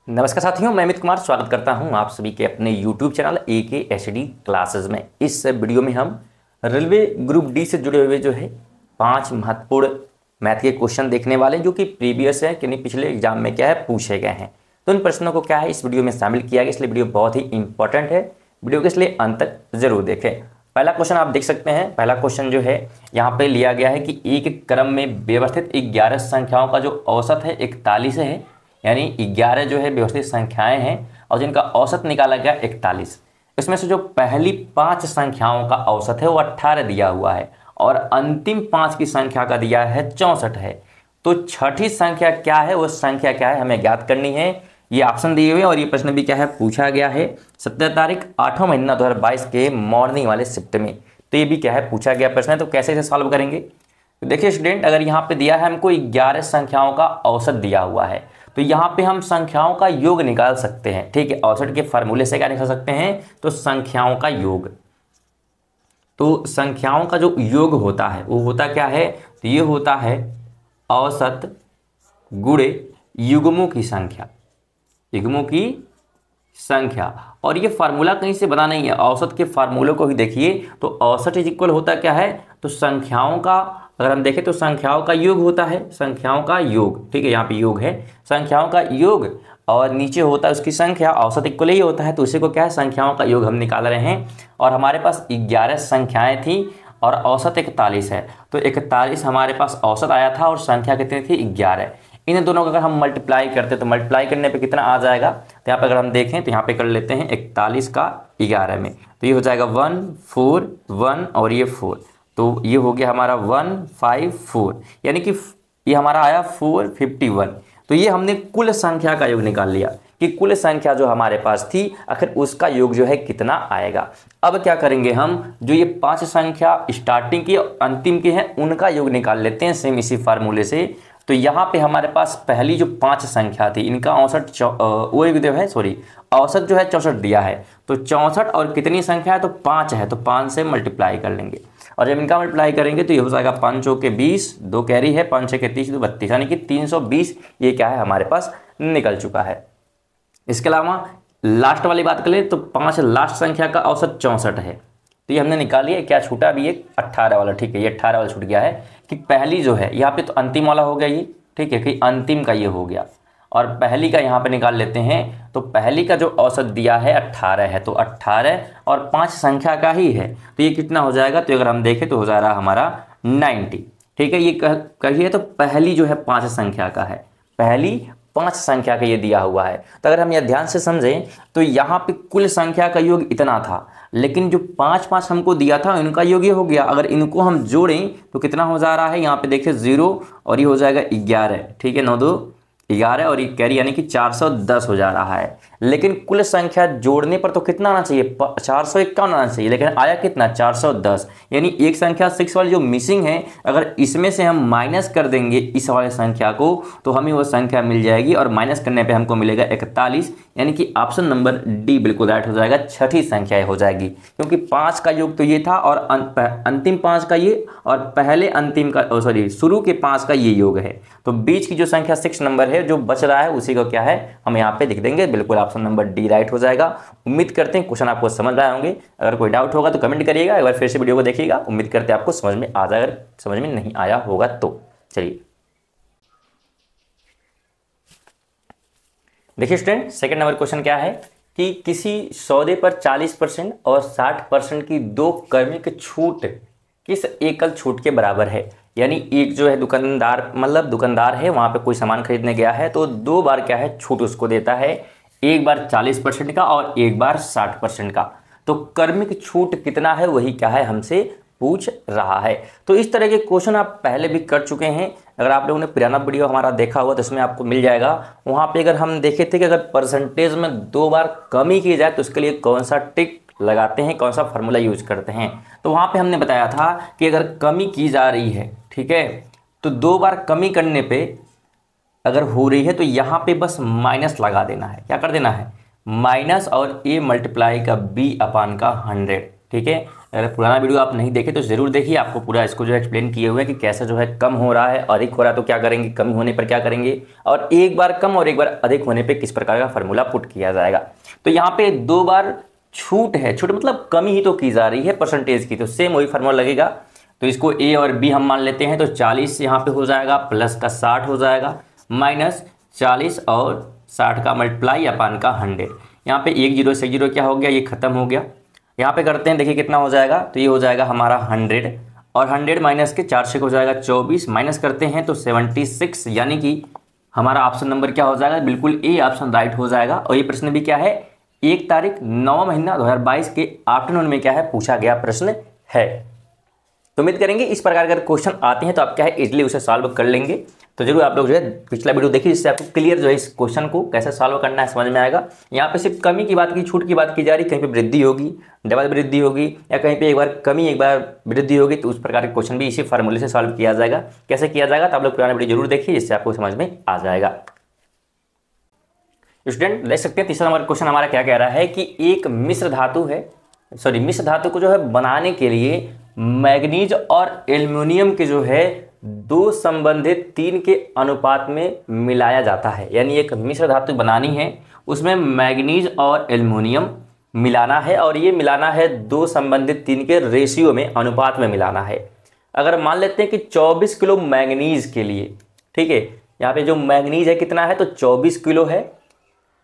नमस्कार साथियों, मैं अमित कुमार स्वागत करता हूं आप सभी के अपने YouTube चैनल AKHD क्लासेस में। इस वीडियो में हम रेलवे ग्रुप डी से जुड़े हुए जो है 5 महत्वपूर्ण मैथ के क्वेश्चन देखने वाले हैं जो कि प्रीवियस है कि नहीं पिछले एग्जाम में क्या है पूछे गए हैं। तो इन प्रश्नों को क्या है इस वीडियो में शामिल किया गया, इसलिए वीडियो बहुत ही इंपॉर्टेंट है। वीडियो के इसलिए अंत तक जरूर देखें। पहला क्वेश्चन आप देख सकते हैं। पहला क्वेश्चन जो है यहाँ पे लिया गया है कि एक क्रम में व्यवस्थित 11 संख्याओं का जो औसत है 41 है, यानी 11 जो है व्यवस्थित संख्याएं हैं और जिनका औसत निकाला गया 41। इसमें से जो पहली 5 संख्याओं का औसत है वो 18 दिया हुआ है और अंतिम 5 की संख्या का दिया है 64 है। तो छठी संख्या क्या है, वो संख्या क्या है हमें ज्ञात करनी है। ये ऑप्शन दिए हुए और ये प्रश्न भी क्या है पूछा गया है 17 तारीख 8वां महीना 2022 के मॉर्निंग वाले शिफ्ट में। तो ये भी क्या है पूछा गया प्रश्न है। तो कैसे इसे सॉल्व करेंगे, तो देखिए स्टूडेंट, अगर यहाँ पे दिया है हमको 11 संख्याओं का औसत दिया हुआ है तो यहाँ पे हम संख्याओं का योग निकाल सकते हैं। ठीक है, औसत के फार्मूले से क्या निकाल सकते हैं, तो संख्याओं का योग। तो संख्याओं का जो योग होता है वो होता क्या है, तो ये होता है औसत गुणे युग्मों की संख्या, युग्मों की संख्या। और ये फार्मूला कहीं से बना नहीं है, औसत के फार्मूले को ही देखिए। तो औसत इज इक्वल होता क्या है, तो संख्याओं का, अगर हम देखें तो संख्याओं का योग होता है, संख्याओं का योग। ठीक है, यहाँ पे योग है, संख्याओं का योग और नीचे होता है उसकी संख्या। औसत इक्वल ही होता है तो उसी को क्या है संख्याओं का योग हम निकाल रहे हैं। और हमारे पास 11 संख्याएं थी और औसत 41 है। तो 41 हमारे पास औसत आया था और संख्या कितनी थी 11। इन दोनों का अगर हम मल्टीप्लाई करते तो मल्टीप्लाई करने पे कितना आ जाएगा, तो यहाँ पे अगर हम देखें तो यहाँ पे कर लेते हैं 41 का 11 में, तो ये हो जाएगा 1 4 1 और ये 4, तो ये हो गया हमारा 154, यानी कि ये हमारा आया 451। तो ये हमने कुल संख्या का योग निकाल लिया कि कुल संख्या जो हमारे पास थी आखिर उसका योग जो है कितना आएगा। अब क्या करेंगे हम, जो ये 5 संख्या स्टार्टिंग की और अंतिम की है उनका योग निकाल लेते हैं सेम इसी फार्मूले से। तो यहाँ पे हमारे पास पहली जो 5 संख्या थी इनका औसत औसत जो है 64 दिया है। तो 64 और कितनी संख्या है, तो 5 है, तो 5 से मल्टीप्लाई कर लेंगे और जब इनका मल्टीप्लाई करेंगे तो ये हो जाएगा 5 चौके 20, 2 कैरी है, 5 6 के 30, 2 32, यानी कि 320 ये क्या है हमारे पास निकल चुका है। इसके अलावा लास्ट वाली बात करें तो 5 लास्ट संख्या का औसत 64 है, तो ये हमने निकाल लिया। क्या छूटा अभी एक 18 वाला, ठीक है, ये 18 वाला छूट गया है कि पहली जो है यहाँ पे तो अंतिम वाला हो गया ये, ठीक है, कि अंतिम का ये हो गया और पहली का यहाँ पे निकाल लेते हैं। तो पहली का जो औसत दिया है 18 है, तो 18 और 5 संख्या का ही है, तो ये कितना हो जाएगा, तो अगर हम देखें तो हो जा रहा हमारा 90। ठीक है, ये कहिए तो पहली जो है 5 संख्या का है, पहली 5 संख्या का ये दिया हुआ है। तो अगर हम यह ध्यान से समझें तो यहाँ पे कुल संख्या का योग इतना था, लेकिन जो 5 हमको दिया था इनका योग ये हो गया। अगर इनको हम जोड़ें तो कितना हो जा रहा है, यहाँ पे देखिए 0 और ये हो जाएगा 11, ठीक है, 9 2 11 और ये कैरी यानी कि 410 हो जा रहा है। लेकिन कुल संख्या जोड़ने पर तो कितना आना चाहिए, 451 आना चाहिए, लेकिन आया कितना 410, यानी एक संख्या 6 वाली जो मिसिंग है अगर इसमें से हम माइनस कर देंगे इस वाले संख्या को तो हमें वो संख्या मिल जाएगी और माइनस करने पे हमको मिलेगा 41, यानी कि ऑप्शन नंबर डी बिल्कुल राइट हो जाएगा, छठी संख्या हो जाएगी। क्योंकि 5 का योग तो ये था और अंतिम 5 का ये और पहले अंतिम का शुरू के 5 का ये योग है। तो बीच की जो संख्या 6 नंबर है जो बच रहा है उसी को क्या है हम यहाँ पे लिख देंगे, बिल्कुल ऑप्शन नंबर डी राइट हो जाएगा। उम्मीद करते हैं क्वेश्चन आपको समझ आए होंगे। अगर कोई डाउट होगा तो कमेंट करिएगा, एक बार फिर से वीडियो को देखिएगा। उम्मीद करते हैं आपको समझ में आ जाएगा, अगर समझ में नहीं आया होगा तो चलिए देखिए स्टूडेंट, सेकंड नंबर क्वेश्चन क्या है कि किसी सौदे पर 40% और 60% की 2 क्रमिक छूट किस एकल छूट के बराबर है। यानी एक जो है दुकानदार, मतलब दुकानदार है वहाँ पे कोई सामान खरीदने गया है तो 2 बार क्या है छूट उसको देता है, एक बार 40% का और एक बार 60% का। तो क्रमिक छूट कितना है वही क्या है हमसे पूछ रहा है। तो इस तरह के क्वेश्चन आप पहले भी कर चुके हैं, अगर आप लोगों ने पुराना वीडियो हमारा देखा हुआ तो इसमें आपको मिल जाएगा। वहाँ पे अगर हम देखे थे कि अगर परसेंटेज में 2 बार कमी की जाए तो उसके लिए कौन सा टिक लगाते हैं, कौन सा फार्मूला यूज करते हैं। तो वहाँ पे हमने बताया था कि अगर कमी की जा रही है, ठीक है, तो 2 बार कमी करने पे अगर हो रही है तो यहाँ पे बस माइनस लगा देना है। क्या कर देना है, माइनस और a मल्टीप्लाई का b अपान का 100, ठीक है। अगर पुराना वीडियो आप नहीं देखे तो ज़रूर देखिए, आपको पूरा इसको जो है एक्सप्लेन किए हुए हैं कि कैसे जो है कम हो रहा है, अधिक हो रहा है तो क्या करेंगे, कम होने पर क्या करेंगे, और एक बार कम और एक बार अधिक होने पे किस प्रकार का फार्मूला पुट किया जाएगा। तो यहाँ पे 2 बार छूट है, छूट मतलब कमी ही तो की जा रही है परसेंटेज की, तो सेम वही फार्मूला लगेगा। तो इसको ए और बी हम मान लेते हैं, तो 40 यहाँ पे हो जाएगा, प्लस का 60 हो जाएगा, माइनस 40 और 60 का मल्टीप्लाई अपान का 100। यहाँ पे 1 0 से 0 क्या हो गया, ये खत्म हो गया। यहाँ पे करते हैं, देखिए कितना हो जाएगा, तो ये हो जाएगा हमारा 100 और 100 माइनस के 4 से हो जाएगा 24, माइनस करते हैं तो 76, यानी कि हमारा ऑप्शन नंबर क्या हो जाएगा, बिल्कुल ए ऑप्शन राइट हो जाएगा। और ये प्रश्न भी क्या है, 1 तारीख 9 महीना 2022 के आफ्टरनून में क्या है पूछा गया प्रश्न है। तो उम्मीद करेंगे इस प्रकार का क्वेश्चन आते हैं तो आप क्या है इजीली उसे सॉल्व कर लेंगे। तो जरूर आप लोग जो है पिछला वीडियो देखिए, जिससे आपको क्लियर जो है इस क्वेश्चन को कैसे सॉल्व करना है समझ में आएगा। यहाँ पे सिर्फ कमी की बात की, छूट की बात की जा रही, कहीं पे वृद्धि होगी, डबल वृद्धि होगी, या कहीं पे एक बार कमी एक बार वृद्धि होगी, तो उस प्रकार के क्वेश्चन भी इसी फार्मूले से सॉल्व किया जाएगा। कैसे किया जाएगा तो आप लोग पुराना वीडियो जरूर देखिए, जिससे आपको समझ में आ जाएगा। स्टूडेंट देख सकते हैं तीसरा नंबर क्वेश्चन हमारा क्या कह रहा है कि एक मिश्र धातु है, मिश्र धातु को जो है बनाने के लिए मैग्नीज और एल्युमिनियम के जो है 2 संबंधित 3 के अनुपात में मिलाया जाता है। यानी एक मिश्र धातु बनानी है, उसमें मैग्नीज और एल्युमिनियम मिलाना है, और ये मिलाना है 2 संबंधित 3 के रेशियो में, अनुपात में मिलाना है। अगर मान लेते हैं कि 24 किलो मैग्नीज के लिए, ठीक है, यहाँ पे जो मैग्नीज है कितना है, तो 24 किलो है,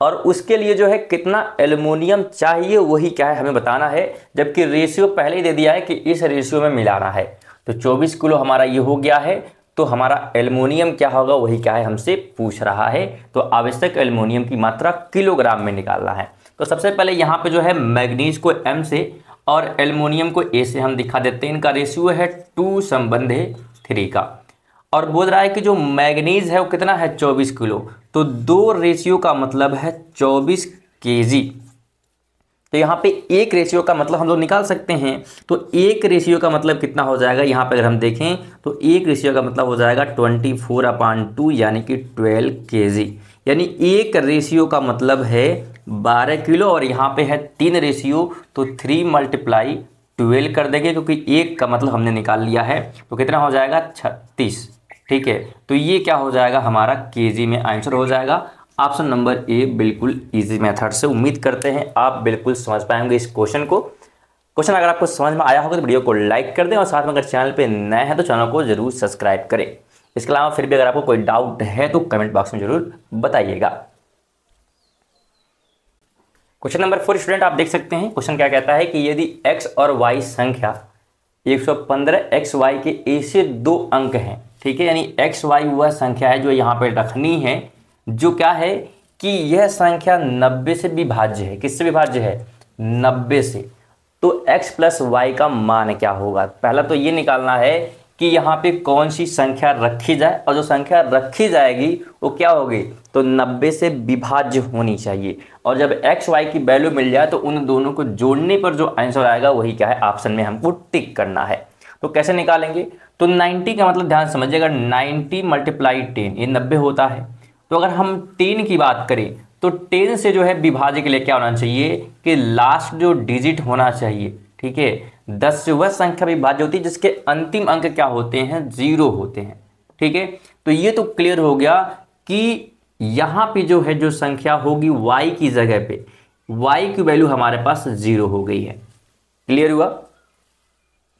और उसके लिए जो है कितना एल्युमिनियम चाहिए वही क्या है हमें बताना है, जबकि रेशियो पहले ही दे दिया है कि इस रेशियो में मिलाना है। तो 24 किलो हमारा ये हो गया है, तो हमारा एल्युमिनियम क्या होगा वही क्या है हमसे पूछ रहा है। तो आवश्यक एल्युमिनियम की मात्रा किलोग्राम में निकालना है। तो सबसे पहले यहाँ पे जो है मैग्नीज को M से और एल्युमिनियम को A से हम दिखा देते हैं। इनका रेशियो है 2 संबंध 3 का, और बोल रहा है कि जो मैग्नीज है वो कितना है 24 किलो, तो 2 रेशियो का मतलब है 24 kg। तो यहाँ पे 1 रेशियो का मतलब हम लोग निकाल सकते हैं, तो 1 रेशियो का मतलब कितना हो जाएगा, यहाँ पे अगर हम देखें तो 1 रेशियो का मतलब हो जाएगा 24/2 यानी कि 12 kg। यानी 1 रेशियो का मतलब है 12 किलो, और यहाँ पे है 3 रेशियो, तो 3 × 12 कर देंगे, क्योंकि 1 का मतलब हमने निकाल लिया है, तो कितना हो जाएगा 36। ठीक है, तो ये क्या हो जाएगा हमारा केजी में आंसर हो जाएगा। ऑप्शन नंबर ए बिल्कुल इजी मेथड से। उम्मीद करते हैं आप बिल्कुल समझ पाएंगे इस क्वेश्चन को। क्वेश्चन अगर आपको समझ में आया होगा तो वीडियो को लाइक कर दें, और साथ में अगर चैनल पे नए हैं तो चैनल को जरूर सब्सक्राइब करें। इसके अलावा फिर भी अगर आपको कोई डाउट है तो कमेंट बॉक्स में जरूर बताइएगा। क्वेश्चन नंबर 4 स्टूडेंट आप देख सकते हैं, क्वेश्चन क्या कहता है कि यदि x और y संख्या 115 xy के a से 2 अंक हैं, ठीक है, यानी एक्स वाई वह संख्या है जो यहाँ पे रखनी है, जो क्या है कि यह संख्या 90 से विभाज्य है। किससे विभाज्य है, 90 से। तो x + y का मान क्या होगा, पहला तो ये निकालना है कि यहाँ पे कौन सी संख्या रखी जाए, और जो संख्या रखी जाएगी वो क्या होगी, तो 90 से विभाज्य होनी चाहिए। और जब x y की वैल्यू मिल जाए तो उन दोनों को जोड़ने पर जो आंसर आएगा वही क्या है ऑप्शन में हमको टिक करना है। तो कैसे निकालेंगे, तो 90 का मतलब ध्यान समझिएगा, 90 × 10 ये 90 होता है। तो अगर हम 10 की बात करें तो 10 से जो है विभाज्य के लिए क्या होना चाहिए कि लास्ट जो डिजिट होना चाहिए, ठीक है। 10 से वह संख्या विभाज्य होती है जिसके अंतिम अंक क्या होते हैं, 0 होते हैं, ठीक है। तो ये तो क्लियर हो गया कि यहाँ पे जो है जो संख्या होगी y की जगह पे y की वैल्यू हमारे पास 0 हो गई है। क्लियर हुआ।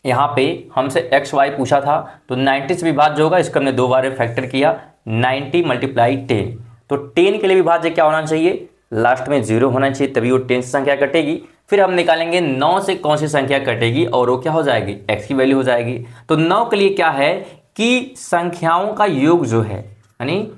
यहाँ पे हमसे एक्स वाई पूछा था, तो 90 से विभाज्य होगा, इसको हमने 2 बार फैक्टर किया, 90 × 10। तो 10 के लिए विभाज्य क्या होना चाहिए, लास्ट में 0 होना चाहिए, तभी वो 10 से संख्या कटेगी। फिर हम निकालेंगे 9 से कौन सी संख्या कटेगी, और वो क्या हो जाएगी, x की वैल्यू हो जाएगी। तो 9 के लिए क्या है कि संख्याओं का योग जो है, यानी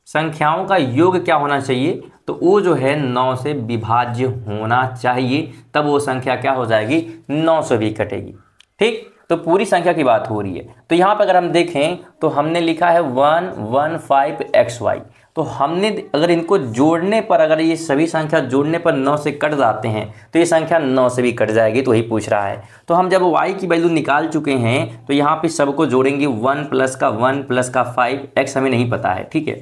संख्याओं का योग क्या होना चाहिए, तो वो जो है 9 से विभाज्य होना चाहिए, तब वो संख्या क्या हो जाएगी, 9 से भी कटेगी। ठीक, तो पूरी संख्या की बात हो रही है। तो यहाँ पर अगर हम देखें तो हमने लिखा है 115xy, तो हमने अगर इनको जोड़ने पर, अगर ये सभी संख्या जोड़ने पर 9 से कट जाते हैं तो ये संख्या 9 से भी कट जाएगी, तो वही पूछ रहा है। तो हम जब y की वैल्यू निकाल चुके हैं तो यहाँ पे सबको जोड़ेंगे, 1 + का 1 + का 5, x हमें नहीं पता है, ठीक है,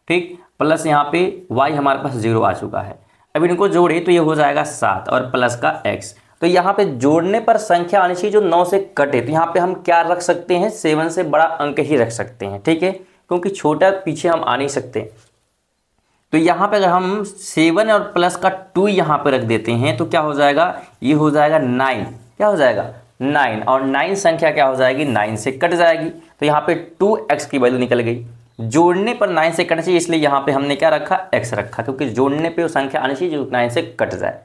ठीक, प्लस यहाँ पे y हमारे पास 0 आ चुका है। अब इनको जोड़े तो ये हो जाएगा 7 और प्लस का x। तो यहाँ पे जोड़ने पर संख्या आनी चाहिए जो 9 से कटे, तो यहाँ पे हम क्या रख सकते हैं, 7 से बड़ा अंक ही रख सकते हैं, ठीक है, क्योंकि छोटा पीछे हम आ नहीं सकते। तो यहाँ पे अगर हम 7 और प्लस का 2 यहाँ पे रख देते हैं तो क्या हो जाएगा, ये हो जाएगा 9, क्या हो जाएगा 9, और 9 संख्या क्या हो जाएगी, 9 से कट जाएगी। तो यहाँ पे 2x की वैल्यू निकल गई। जोड़ने पर 9 से कटना चाहिए, इसलिए यहाँ पे हमने क्या रखा, x रखा, क्योंकि जोड़ने पे वो संख्या आनी चाहिए जो 9 से कट जाए।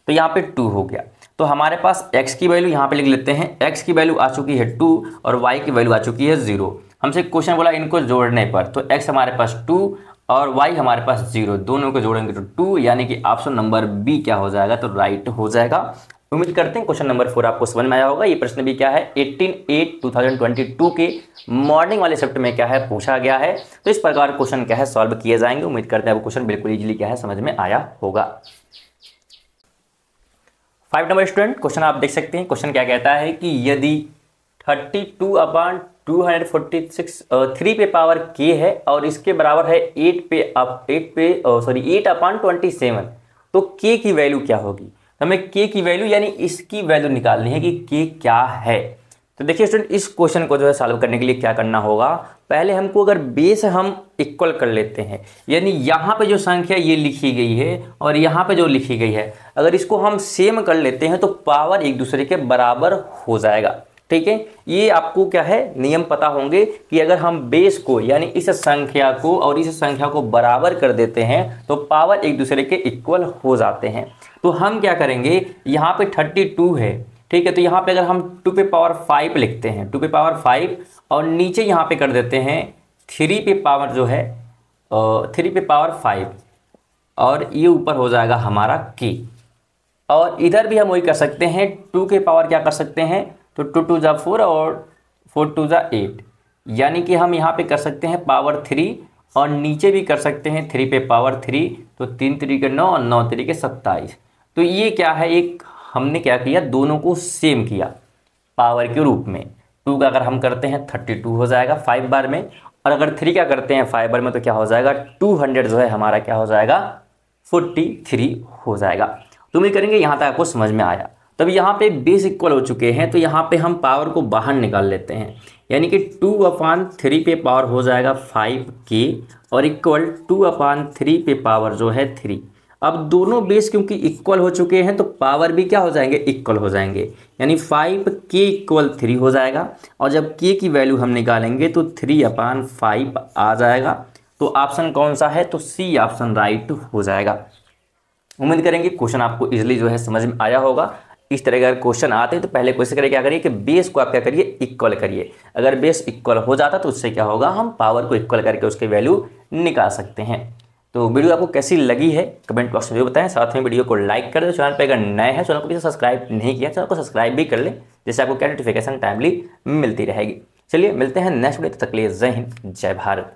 तो यहाँ पे 2 हो गया। तो हमारे पास x की वैल्यू यहाँ पे लिख लेते हैं, x की वैल्यू आ चुकी है 2 और y की वैल्यू आ चुकी है 0। हमसे क्वेश्चन बोला इनको जोड़ने पर, तो x हमारे पास 2 और y हमारे पास 0, दोनों को जोड़ेंगे तो 2, यानी कि ऑप्शन नंबर बी क्या हो जाएगा, तो राइट हो जाएगा। उम्मीद करते हैं क्वेश्चन नंबर 4 आपको समझ में आया होगा। ये प्रश्न भी क्या है 18/8/2022 के मॉर्निंग वाले शिफ्ट में क्या है पूछा गया है। तो इस प्रकार क्वेश्चन क्या है सॉल्व किए जाएंगे। उम्मीद करते हैं आपको क्वेश्चन बिल्कुल इजीली क्या है समझ में आया होगा। 5 नंबर स्टूडेंट क्वेश्चन आप देख सकते हैं। क्वेश्चन क्या कहता है कि यदि 32/246 3 पे पावर k है और इसके बराबर है 8/27, तो k की वैल्यू क्या होगी। हमें k की वैल्यू यानी इसकी वैल्यू निकालनी है कि k क्या है। तो देखिए स्टूडेंट, इस क्वेश्चन को जो है सॉल्व करने के लिए क्या करना होगा, पहले हमको अगर बेस हम इक्वल कर लेते हैं, यानी यहाँ पे जो संख्या ये लिखी गई है और यहाँ पे जो लिखी गई है, अगर इसको हम सेम कर लेते हैं तो पावर एक दूसरे के बराबर हो जाएगा, ठीक है। ये आपको क्या है नियम पता होंगे कि अगर हम बेस को यानी इस संख्या को और इस संख्या को बराबर कर देते हैं तो पावर एक दूसरे के इक्वल हो जाते हैं। तो हम क्या करेंगे, यहाँ पे 32 है, ठीक है, तो यहाँ पे अगर हम 2 पे पावर 5 लिखते हैं, 2 पे पावर 5 और नीचे यहाँ पे कर देते हैं 3 पे पावर जो है 3 पे पावर 5 और ये ऊपर हो जाएगा हमारा k। और इधर भी हम वही कर सकते हैं, 2 के पावर क्या कर सकते हैं, तो 2 2 जा 4 और 4 2 जा 8, यानी कि हम यहाँ पे कर सकते हैं पावर 3 और नीचे भी कर सकते हैं 3 पे पावर 3, तो 3 3 के 9 और 9 3 के 27। तो ये क्या है, एक हमने क्या किया, दोनों को सेम किया पावर के रूप में। 2 का अगर हम करते हैं 32 हो जाएगा 5 बार में, और अगर 3 का करते हैं 5 बार में तो क्या हो जाएगा 200 जो है हमारा क्या हो जाएगा 43 हो जाएगा। तो उम्मीद करेंगे यहाँ तक आपको समझ में आया। तब यहाँ पे बेस इक्वल हो चुके हैं तो यहाँ पे हम पावर को बाहर निकाल लेते हैं, यानी कि 2/3 पे पावर हो जाएगा 5k और इक्वल 2/3 पे पावर जो है 3। अब दोनों बेस क्योंकि इक्वल हो चुके हैं तो पावर भी क्या हो जाएंगे, इक्वल हो जाएंगे, यानी 5k इक्वल 3 हो जाएगा। और जब k की वैल्यू हम निकालेंगे तो 3/5 आ जाएगा। तो ऑप्शन कौन सा है, तो सी ऑप्शन राइट हो जाएगा। उम्मीद करेंगे क्वेश्चन आपको इजीली जो है समझ में आया होगा। इस तरह के अगर क्वेश्चन आते हैं तो पहले कोशिश करिए क्या करिए कि बेस को आप क्या करिए इक्वल करिए। अगर बेस इक्वल हो जाता तो उससे क्या होगा, हम पावर को इक्वल करके उसकी वैल्यू निकाल सकते हैं। तो वीडियो आपको कैसी लगी है कमेंट बॉक्स में बताएं। साथ में वीडियो को लाइक कर दो, चैनल पर अगर नए हैं चैनल को भी सब्सक्राइब नहीं किया चैनल को सब्सक्राइब भी कर लें, जिससे आपको क्या नोटिफिकेशन टाइमली मिलती रहेगी। चलिए मिलते हैं नेक्स्ट वीडियो, तब तक के लिए जय हिंद जय भारत।